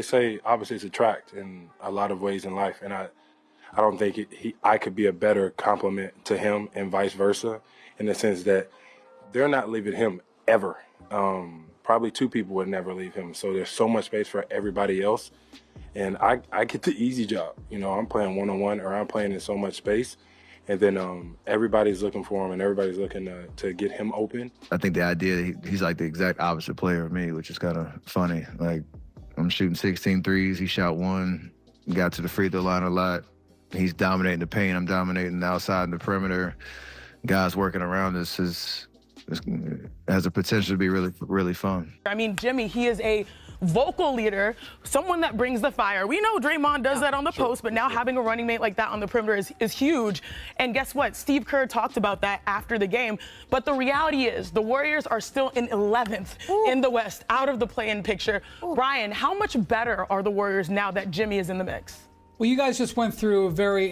They say obviously it's a tract in a lot of ways in life, and I don't think I could be a better complement to him and vice versa, in the sense that they're not leaving him ever. Probably two people would never leave him, so there's so much space for everybody else, and I get the easy job. You know, I'm playing one-on-one, or I'm playing in so much space, and then everybody's looking for him, and everybody's looking to get him open. I think the idea, he's like the exact opposite player of me, which is kind of funny. Like, I'm shooting 16 threes, he shot one, got to the free throw line a lot. He's dominating the paint, I'm dominating the outside and the perimeter. Guys working around us has the potential to be really, really fun. I mean, Jimmy, he is a vocal leader, someone that brings the fire. We know Draymond does that on the post, but now having a running mate like that on the perimeter is huge. And guess what? Steve Kerr talked about that after the game. But the reality is the Warriors are still in 11th in the West, out of the play-in picture. Brian, how much better are the Warriors now that Jimmy is in the mix? Well, you guys just went through a very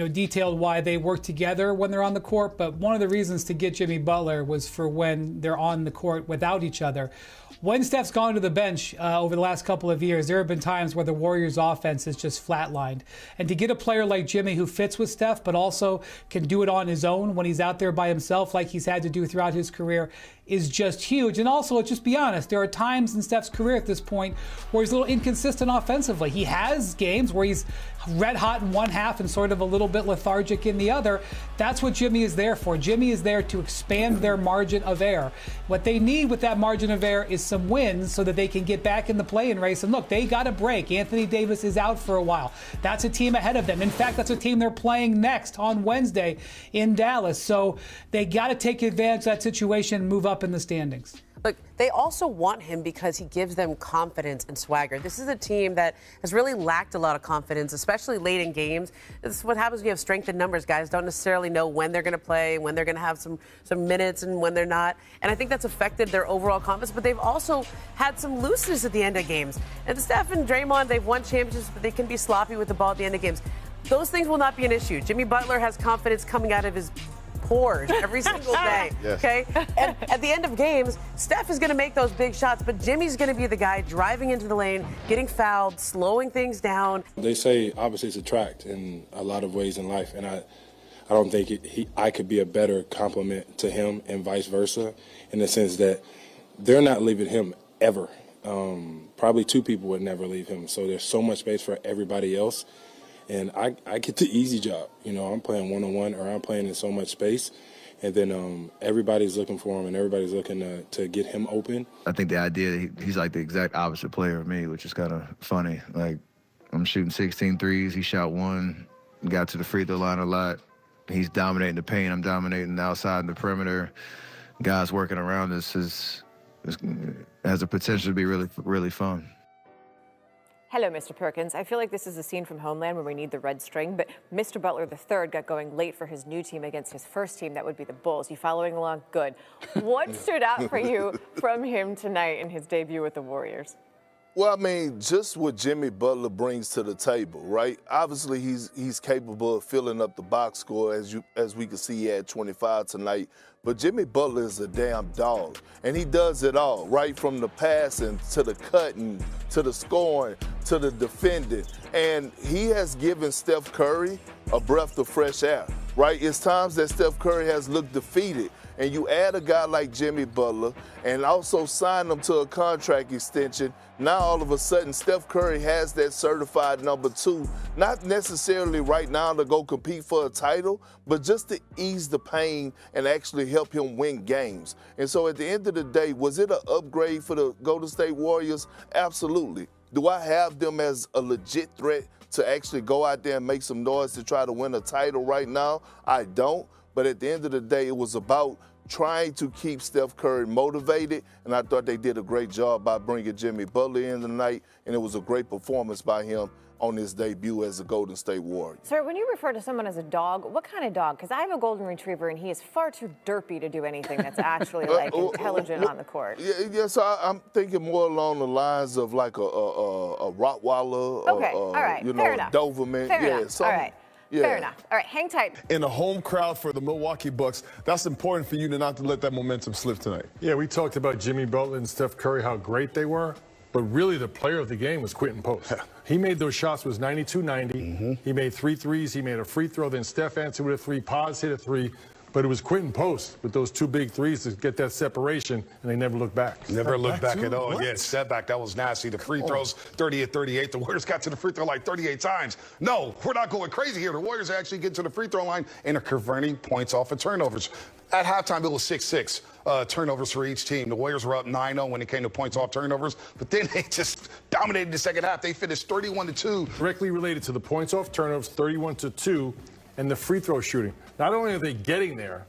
detailed why they work together when they're on the court, but one of the reasons to get Jimmy Butler was for when they're on the court without each other. When Steph's gone to the bench over the last couple of years, there have been times where the Warriors' offense is just flatlined. And to get a player like Jimmy who fits with Steph, but also can do it on his own when he's out there by himself like he's had to do throughout his career, is just huge. And also, let's just be honest, there are times in Steph's career at this point where he's a little inconsistent offensively. He has games where he's red hot in one half and sort of a little bit lethargic in the other. That's what Jimmy is there for. Jimmy is there to expand their margin of error. What they need with that margin of error is some wins so that they can get back in the play-in race. And look, they got a break. Anthony Davis is out for a while. That's a team ahead of them. In fact, that's a team they're playing next on Wednesday in Dallas. So they got to take advantage of that situation and move up in the standings. Look, they also want him because he gives them confidence and swagger. This is a team that has really lacked a lot of confidence, especially late in games. This is what happens when you have strength in numbers. Guys don't necessarily know when they're going to play, when they're going to have some minutes and when they're not. And I think that's affected their overall confidence. But they've also had some looseness at the end of games. And Steph and Draymond, they've won championships, but they can be sloppy with the ball at the end of games. Those things will not be an issue. Jimmy Butler has confidence coming out of his pores every single day, okay? And at the end of games, Steph is going to make those big shots, but Jimmy's going to be the guy driving into the lane, getting fouled, slowing things down. They say obviously it's a tract in a lot of ways in life, and I don't think I could be a better complement to him and vice versa, in the sense that they're not leaving him ever. Probably two people would never leave him, so there's so much space for everybody else. And I get the easy job. You know, I'm playing one-on-one, or I'm playing in so much space. And then everybody's looking for him, and everybody's looking to get him open. I think the idea, he's like the exact opposite player of me, which is kind of funny. Like, I'm shooting 16 threes, he shot one, got to the free throw line a lot. He's dominating the paint, I'm dominating the outside and the perimeter. Guys working around us has the potential to be really, really fun. Hello, Mr. Perkins. I feel like this is a scene from Homeland where we need the red string, but Mr. Butler III got going late for his new team against his first team. That would be the Bulls. You following along? Good. What stood out for you from him tonight in his debut with the Warriors? Well, I mean, just what Jimmy Butler brings to the table, right? Obviously, he's capable of filling up the box score, as we can see he had 25 tonight. But Jimmy Butler is a damn dog, and he does it all, right from the passing to the cutting to the scoring to the defending. And he has given Steph Curry a breath of fresh air, right? It's times that Steph Curry has looked defeated, and you add a guy like Jimmy Butler and also sign him to a contract extension. Now all of a sudden Steph Curry has that certified number 2, not necessarily right now to go compete for a title, but just to ease the pain and actually help him win games. And so at the end of the day, was it an upgrade for the Golden State Warriors? Absolutely. Do I have them as a legit threat to actually go out there and make some noise to try to win a title right now? I don't. But at the end of the day, it was about trying to keep Steph Curry motivated, and I thought they did a great job by bringing Jimmy Butler in tonight, and it was a great performance by him on his debut as a Golden State Warrior. Sir, when you refer to someone as a dog, what kind of dog? Because I have a golden retriever, and he is far too derpy to do anything that's actually like intelligent on the court. Yes, I'm thinking more along the lines of like a Rottweiler, okay, all right, fair enough. Doberman. Fair yeah, enough. All right. Yeah. Fair enough. All right, hang tight. In a home crowd for the Milwaukee Bucks, that's important for you to not to let that momentum slip tonight. Yeah, we talked about Jimmy Butler and Steph Curry, how great they were. But really, the player of the game was Quentin Post. He made those shots, was 92-90. He made 3 threes. He made a free throw. Then Steph answered with a 3. Pods hit a 3. But it was Quentin Post with those 2 big threes to get that separation, and they never looked back. Never looked back at all. What? Yeah, step back. That was nasty. The free throws, 38-38. The Warriors got to the free throw line 38 times. No, we're not going crazy here. The Warriors actually get to the free throw line and are converting points off of turnovers. At halftime, it was 6-6 turnovers for each team. The Warriors were up 9-0 when it came to points off turnovers, but then they just dominated the second half. They finished 31-2. Directly related to the points off turnovers, 31-2, and the free throw shooting. Not only are they getting there,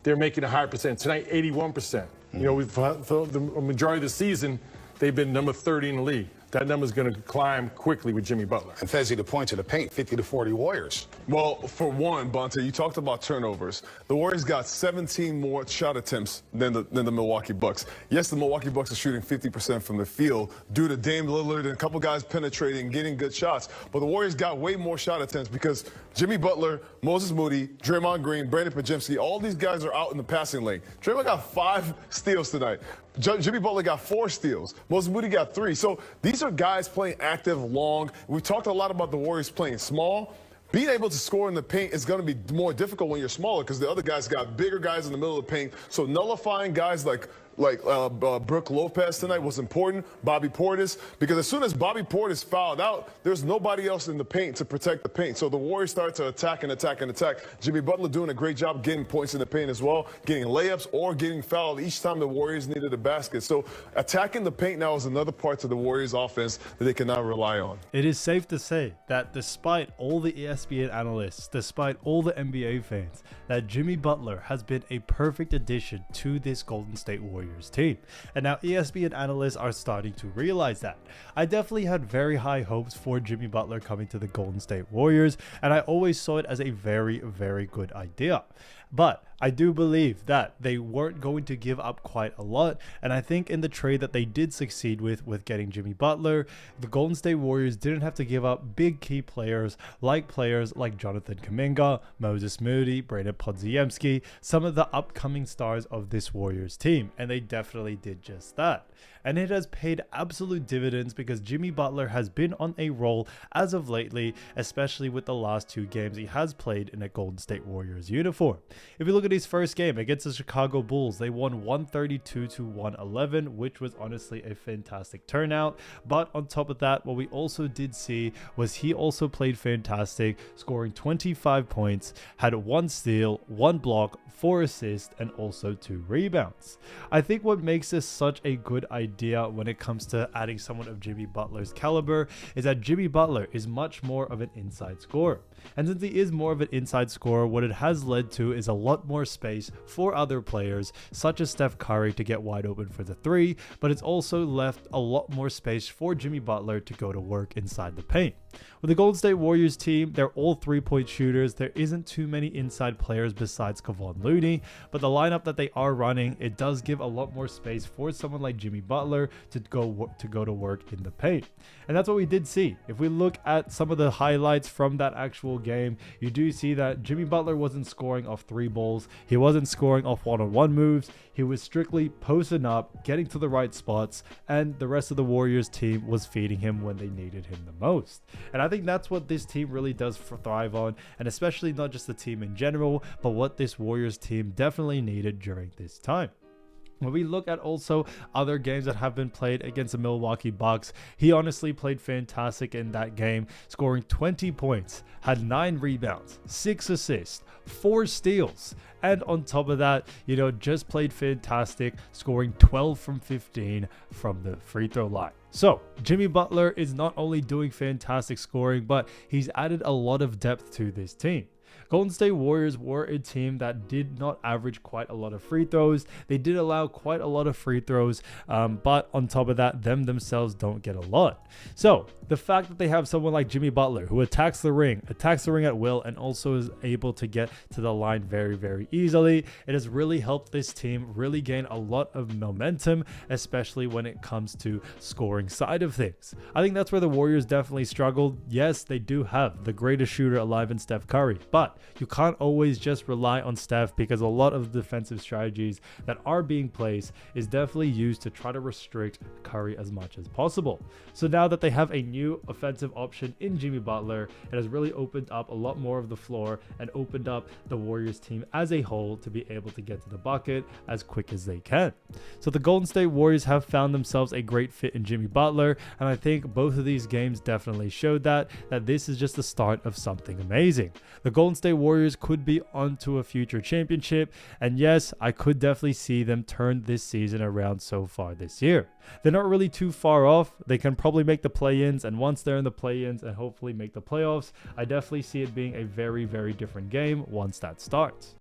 they're making a higher percent. Tonight, 81%. You know, for the majority of the season, they've been number 30 in the league. That number's going to climb quickly with Jimmy Butler. And Fezzi, the points of the paint, 50-40 Warriors. Well, for one, Bonte, you talked about turnovers. The Warriors got 17 more shot attempts than the Milwaukee Bucks. Yes, the Milwaukee Bucks are shooting 50% from the field due to Dame Lillard and a couple guys penetrating, getting good shots. But the Warriors got way more shot attempts because Jimmy Butler, Moses Moody, Draymond Green, Brandon Podziemski, all these guys are out in the passing lane. Draymond got 5 steals tonight. Jimmy Butler got 4 steals. Moses Moody got 3. So these are guys playing active, long. We talked a lot about the Warriors playing small. Being able to score in the paint is going to be more difficult when you're smaller because the other guys got bigger guys in the middle of the paint. So nullifying guys like Brook Lopez tonight was important, Bobby Portis, because as soon as Bobby Portis fouled out, there's nobody else in the paint to protect the paint. So the Warriors started to attack and attack and attack. Jimmy Butler doing a great job getting points in the paint as well, getting layups or getting fouled each time the Warriors needed a basket. So attacking the paint now is another part to the Warriors offense that they can now rely on. It is safe to say that despite all the ESPN analysts, despite all the NBA fans, that Jimmy Butler has been a perfect addition to this Golden State Warriors team. And now ESPN analysts are starting to realize that. I definitely had very high hopes for Jimmy Butler coming to the Golden State Warriors, and I always saw it as a very, very good idea. But I do believe that they weren't going to give up quite a lot, and I think in the trade that they did succeed with getting Jimmy Butler, the Golden State Warriors didn't have to give up big key players like Jonathan Kuminga, Moses Moody, Brandon Podziemski, some of the upcoming stars of this Warriors team, and they definitely did just that. And it has paid absolute dividends because Jimmy Butler has been on a roll as of lately, especially with the last 2 games he has played in a Golden State Warriors uniform. If you look at his first game against the Chicago Bulls, they won 132-111, which was honestly a fantastic turnout. But on top of that, what we also did see was he also played fantastic, scoring 25 points, had 1 steal, 1 block, 4 assists, and also 2 rebounds. I think what makes this such a good idea when it comes to adding someone of Jimmy Butler's caliber is that Jimmy Butler is much more of an inside scorer. And since he is more of an inside scorer, what it has led to is a lot more space for other players, such as Steph Curry, to get wide open for the 3, but it's also left a lot more space for Jimmy Butler to go to work inside the paint. With the Golden State Warriors team, they're all 3-point shooters. There isn't too many inside players besides Kevon Looney, but the lineup that they are running, it does give a lot more space for someone like Jimmy Butler to go to work in the paint. And that's what we did see. If we look at some of the highlights from that actual game, you do see that Jimmy Butler wasn't scoring off 3 balls. He wasn't scoring off one-on-one moves. He was strictly posting up, getting to the right spots, and the rest of the Warriors team was feeding him when they needed him the most. And I think that's what this team really does thrive on, and especially not just the team in general, but what this Warriors team definitely needed during this time. When we look at also other games that have been played against the Milwaukee Bucks, he honestly played fantastic in that game, scoring 20 points, had 9 rebounds, 6 assists, 4 steals, and on top of that, just played fantastic, scoring 12 from 15 from the free throw line. So, Jimmy Butler is not only doing fantastic scoring, but he's added a lot of depth to this team. Golden State Warriors were a team that did not average quite a lot of free throws. They did allow quite a lot of free throws, but on top of that, themselves don't get a lot. So the fact that they have someone like Jimmy Butler who attacks the ring at will, and also is able to get to the line very, very easily, it has really helped this team really gain a lot of momentum, especially when it comes to scoring side of things. I think that's where the Warriors definitely struggled. Yes, they do have the greatest shooter alive in Steph Curry, but you can't always just rely on Steph, because a lot of the defensive strategies that are being placed is definitely used to try to restrict Curry as much as possible. So now that they have a new offensive option in Jimmy Butler, it has really opened up a lot more of the floor and opened up the Warriors team as a whole to be able to get to the bucket as quick as they can. So the Golden State Warriors have found themselves a great fit in Jimmy Butler, and I think both of these games definitely showed that this is just the start of something amazing. The Golden State Warriors could be onto a future championship, and yes, I could definitely see them turn this season around so far this year. They're not really too far off. They can probably make the play-ins, and once they're in the play-ins and hopefully make the playoffs, I definitely see it being a very, very different game once that starts.